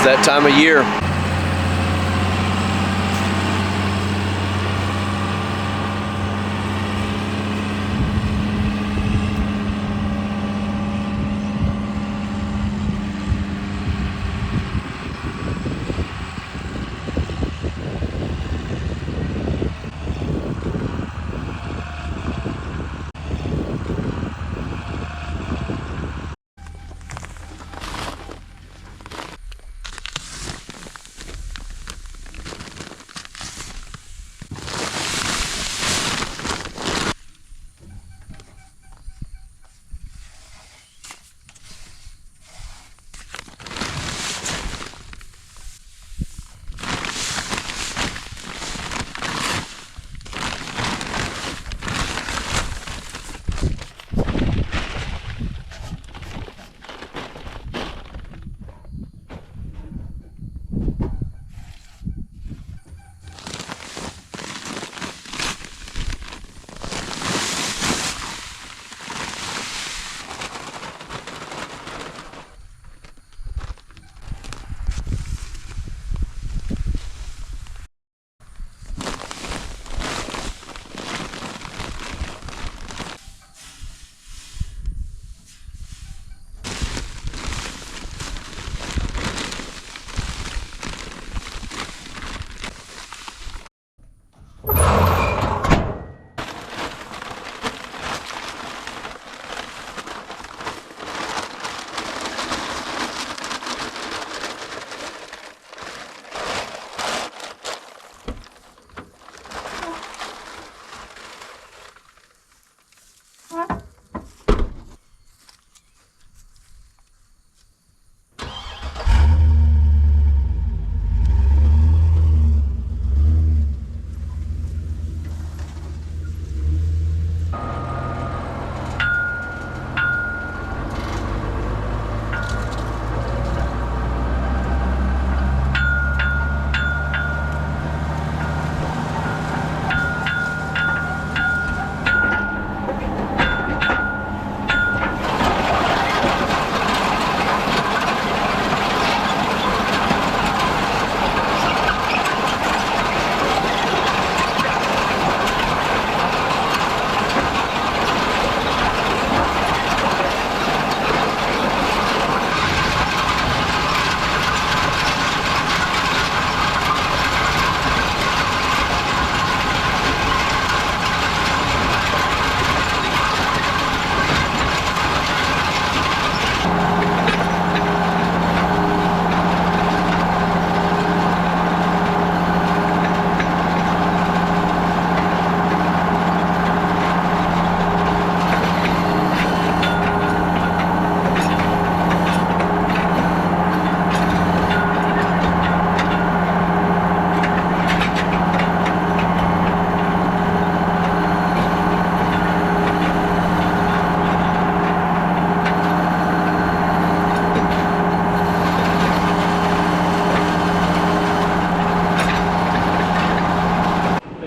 that time of year.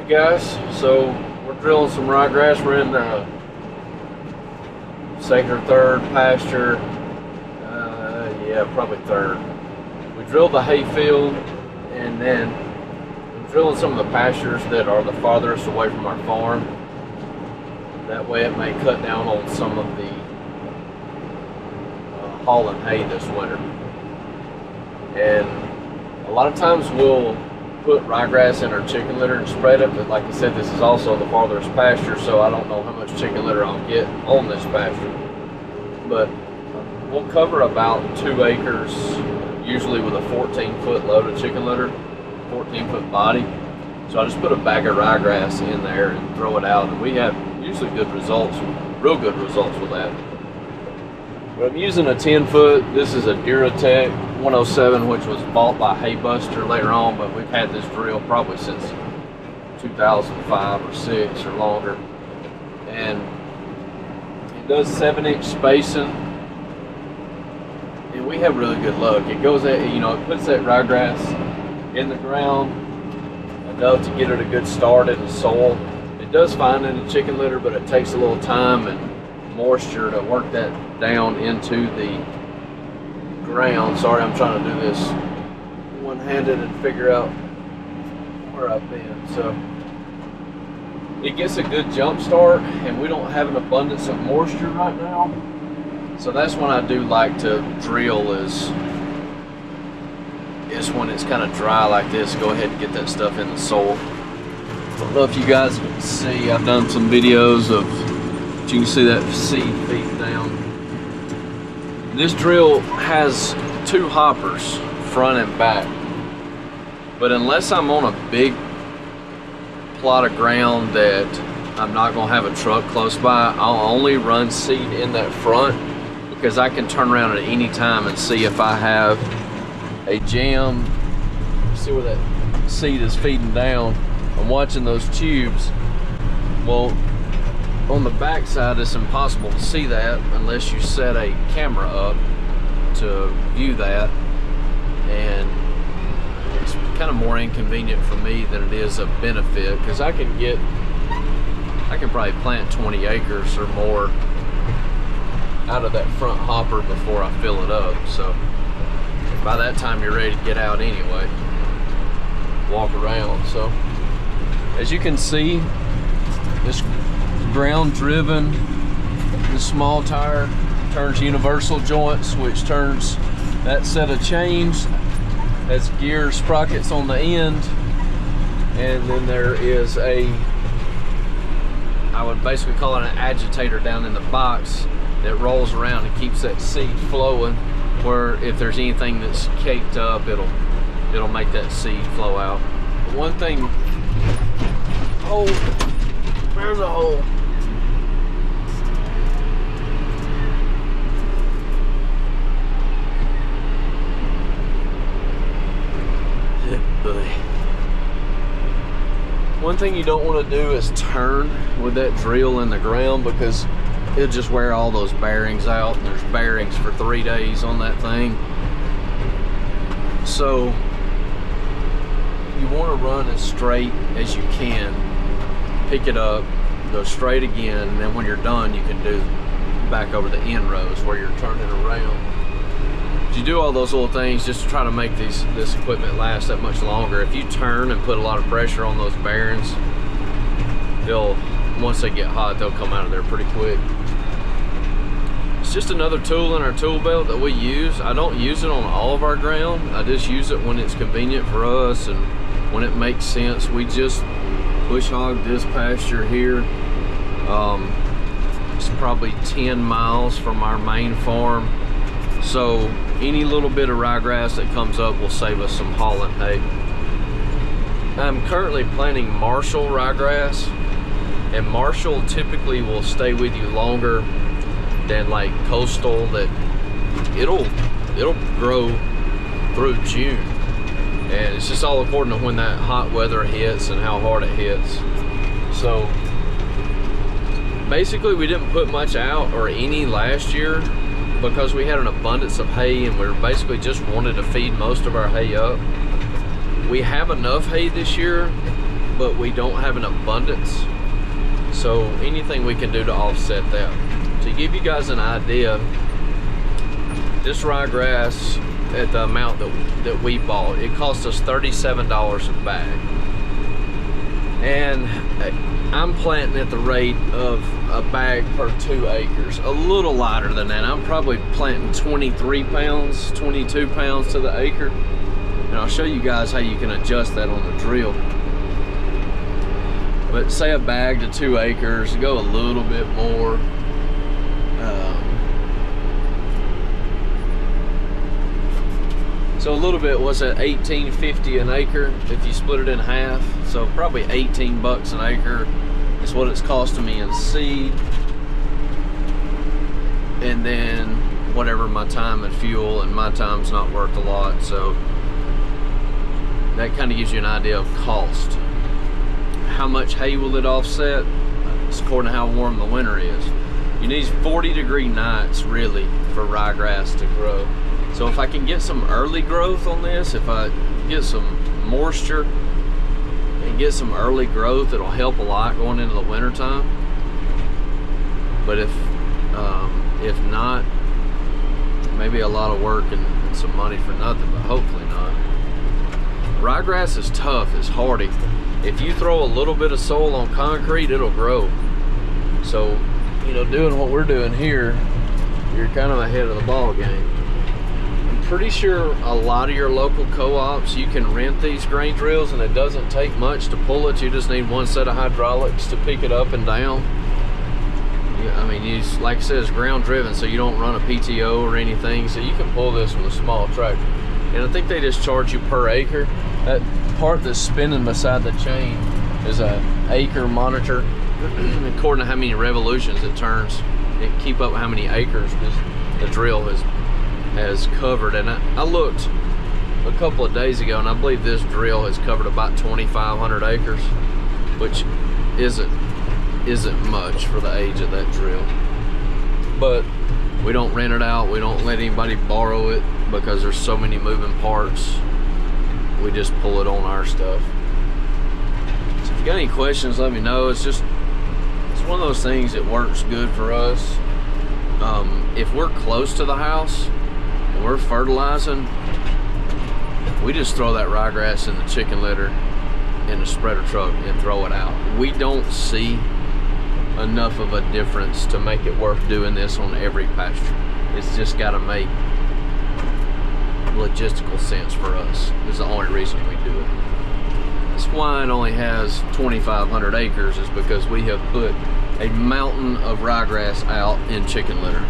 Guys, so we're drilling some ryegrass. We're in second or third pasture. Yeah, probably third. We drilled the hay field, and then we're drilling some of the pastures that are the farthest away from our farm. That way it may cut down on some of the hauling hay this winter. And a lot of times we'll put ryegrass in our chicken litter and spread it, but like I said, this is also the farthest pasture, so I don't know how much chicken litter I'll get on this pasture. But we'll cover about 2 acres, usually with a 14-foot load of chicken litter, 14-foot body. So I just put a bag of ryegrass in there and throw it out, and we have usually good results, real good results with that. But I'm using a 10-foot. This is a Duratech 107, which was bought by Haybuster later on, but we've had this drill probably since 2005 or 6 or longer. And it does 7-inch spacing, and we have really good luck. It goes at, it puts that ryegrass in the ground enough to get it a good start in the soil. It does fine in the chicken litter, but it takes a little time and moisture to work that down into the ground. Sorry, I'm trying to do this one-handed and figure out where I've been. So it gets a good jump start, and we don't have an abundance of moisture right now. So that's when I do like to drill is when it's kind of dry like this. Go ahead and get that stuff in the soil. I don't know if you guys can see, I've done some videos of, you can see that seed feeding down. This drill has 2 hoppers, front and back. But unless I'm on a big plot of ground that I'm not going to have a truck close by, I'll only run seed in that front, because I can turn around at any time and see if I have a jam. See where that seed is feeding down. I'm watching those tubes. Well, on the back side it's impossible to see that unless you set a camera up to view that, and it's kind of more inconvenient for me than it is a benefit, because I can probably plant 20 acres or more out of that front hopper before I fill it up. So by that time you're ready to get out anyway, walk around. So as you can see, this ground driven, the small tire turns universal joints, which turns that set of chains, has gear sprockets on the end, and then there is I would basically call it an agitator down in the box that rolls around and keeps that seed flowing, where if there's anything that's caked up, it'll make that seed flow out. One thing, oh, there's a hole. One thing you don't want to do is turn with that drill in the ground, because it'll just wear all those bearings out, and there's bearings for 3 days on that thing. So you want to run as straight as you can, pick it up, go straight again, and then when you're done you can do back over the end rows where you're turning around. You do all those little things just to try to make this equipment last that much longer. If you turn and put a lot of pressure on those bearings, once they get hot, they'll come out of there pretty quick. It's just another tool in our tool belt that we use. I don't use it on all of our ground. I just use it when it's convenient for us and when it makes sense. We just bush hog this pasture here. It's probably 10 miles from our main farm. So any little bit of ryegrass that comes up will save us some hauling hay. I'm currently planting Marshall ryegrass, and Marshall typically will stay with you longer than like coastal, that it'll grow through June, and it's just all according to when that hot weather hits and how hard it hits. So basically we didn't put much out or any last year because we had an abundance of hay, and we basically just wanted to feed most of our hay up. We have enough hay this year, but we don't have an abundance, so anything we can do to offset that. To give you guys an idea, this ryegrass at the amount that we bought, it cost us $37 a bag, and I'm planting at the rate of a bag per 2 acres, a little lighter than that. I'm probably planting 23 pounds, 22 pounds to the acre, and I'll show you guys how you can adjust that on the drill. But say a bag to 2 acres, go a little bit more. So a little bit was at $18.50 an acre if you split it in half. So probably 18 bucks an acre is what it's costing me in seed. And then whatever my time and fuel, and my time's not worth a lot. So that kind of gives you an idea of cost. How much hay will it offset? It's according to how warm the winter is. You need 40-degree nights really for ryegrass to grow. So if I can get some early growth on this, if I get some moisture and get some early growth, it'll help a lot going into the winter time. But if not, maybe a lot of work and some money for nothing, but hopefully not. ryegrass is tough, it's hardy. If you throw a little bit of soil on concrete, it'll grow. So, you know, doing what we're doing here, you're kind of ahead of the ball game. I'm pretty sure a lot of your local co-ops, you can rent these grain drills, and it doesn't take much to pull it. You just need one set of hydraulics to pick it up and down. I mean, like I said, it's ground driven, so you don't run a PTO or anything, so you can pull this with a small tractor. And I think they just charge you per acre. That part that's spinning beside the chain is an acre monitor. According to how many revolutions it turns, it keep up how many acres the drill has covered. And I looked a couple of days ago, and I believe this drill has covered about 2,500 acres, which isn't much for the age of that drill. But we don't rent it out, we don't let anybody borrow it because there's so many moving parts. We just pull it on our stuff. So if you got any questions, let me know. It's one of those things that works good for us. If we're close to the house and we're fertilizing, we just throw that ryegrass in the chicken litter in the spreader truck and throw it out. We don't see enough of a difference to make it worth doing this on every pasture. It's just got to make logistical sense for us. This is the only reason we do it. That's why it only has 2,500 acres, is because we have put a mountain of ryegrass out in chicken litter.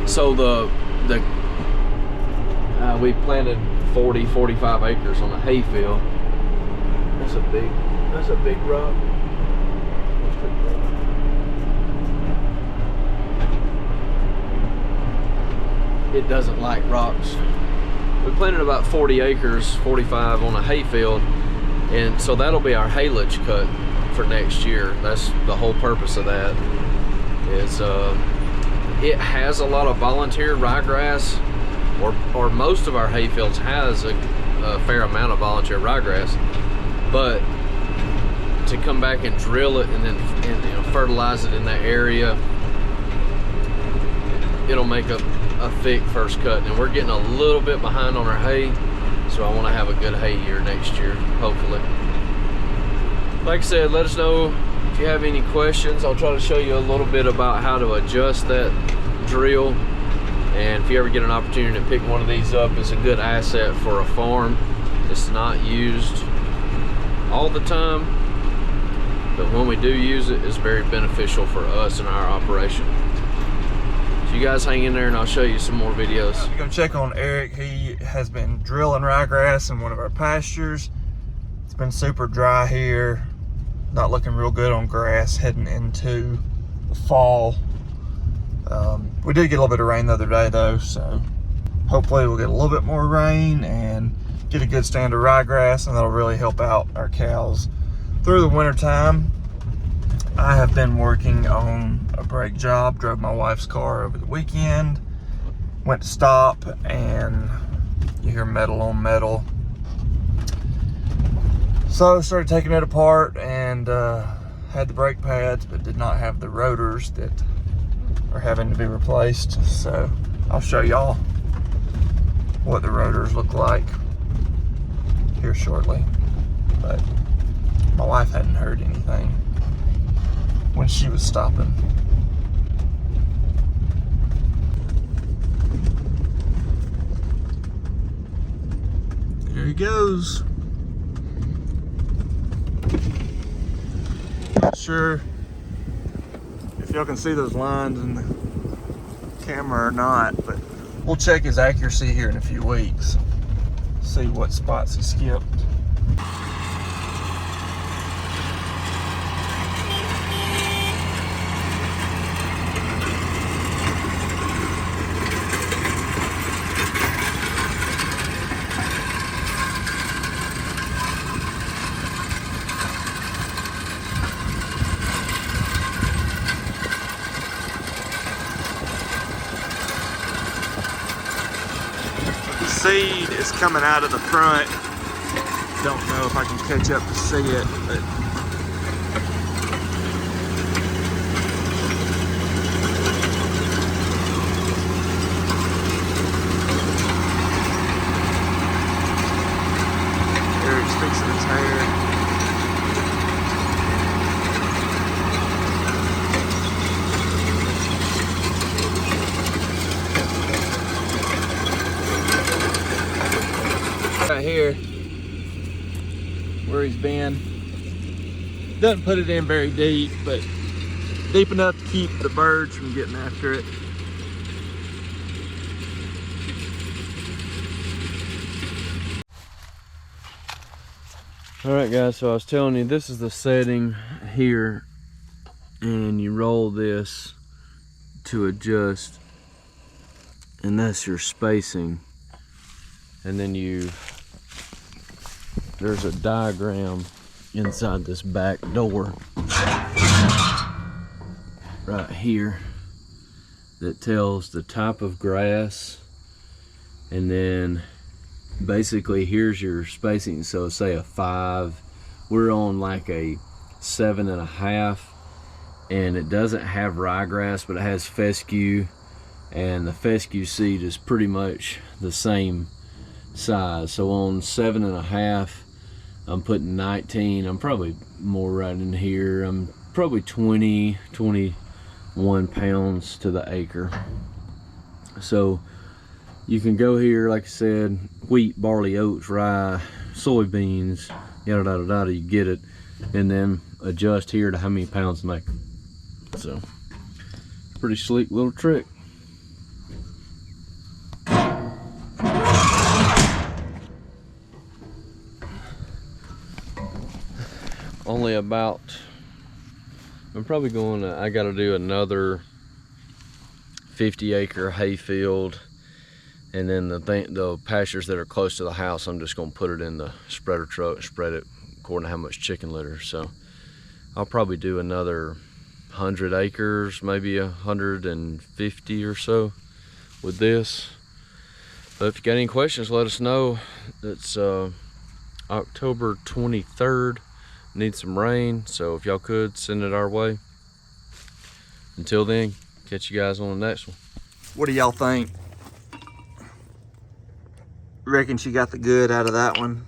So we planted 45 acres on a hay field. That's a big rock. It doesn't like rocks. We planted about 40 acres, 45 on a hay field, and so that'll be our haylage cut for next year. That's the whole purpose of that. Is it has a lot of volunteer ryegrass, or most of our hay fields has a fair amount of volunteer ryegrass, but to come back and drill it and then fertilize it in that area, it'll make a thick first cut. And we're getting a little bit behind on our hay, so I want to have a good hay year next year, hopefully. Like I said, let us know if you have any questions. I'll try to show you a little bit about how to adjust that drill, and if you ever get an opportunity to pick one of these up, it's a good asset for a farm. It's not used all the time, but when we do use it, it's very beneficial for us and our operation. So you guys hang in there and I'll show you some more videos. We're gonna check on Eric. He has been drilling ryegrass in one of our pastures. It's been super dry here. Not looking real good on grass heading into the fall. We did get a little bit of rain the other day though, so hopefully we'll get a little bit more rain and get a good stand of ryegrass, and that'll really help out our cows through the winter time. I have been working on a brake job, drove my wife's car over the weekend, went to stop, and you hear metal on metal. So I started taking it apart and had the brake pads, but did not have the rotors that are having to be replaced. So I'll show y'all what the rotors look like here shortly. But my wife hadn't heard anything when she was stopping. There he goes. Not sure if y'all can see those lines in the camera or not, but we'll check his accuracy here in a few weeks. See what spots he skipped. Seed is coming out of the front. Don't know if I can catch up to see it, but where he's been. Doesn't put it in very deep, but deep enough to keep the birds from getting after it. All right, guys, so I was telling you, this is the setting here, and you roll this to adjust, and that's your spacing. And then there's a diagram inside this back door right here that tells the type of grass, and then basically here's your spacing. So say a 5, we're on like a 7.5, and it doesn't have ryegrass, but it has fescue, and the fescue seed is pretty much the same size. So on 7.5, I'm putting 19. I'm probably more right in here. I'm probably 21 pounds to the acre. So you can go here, like I said, wheat, barley, oats, rye, soybeans, yada yada yada, you get it, and then adjust here to how many pounds an acre. So pretty sleek little trick. Only about, I'm probably going to, I got to do another 50-acre hay field, and then the pastures that are close to the house, I'm just going to put it in the spreader truck and spread it according to how much chicken litter. So I'll probably do another 100 acres, maybe 150 or so with this. But if you got any questions, let us know. It's October 23rd. Need some rain, so if y'all could send it our way. Until then, catch you guys on the next one. What do y'all think? Reckon she got the good out of that one?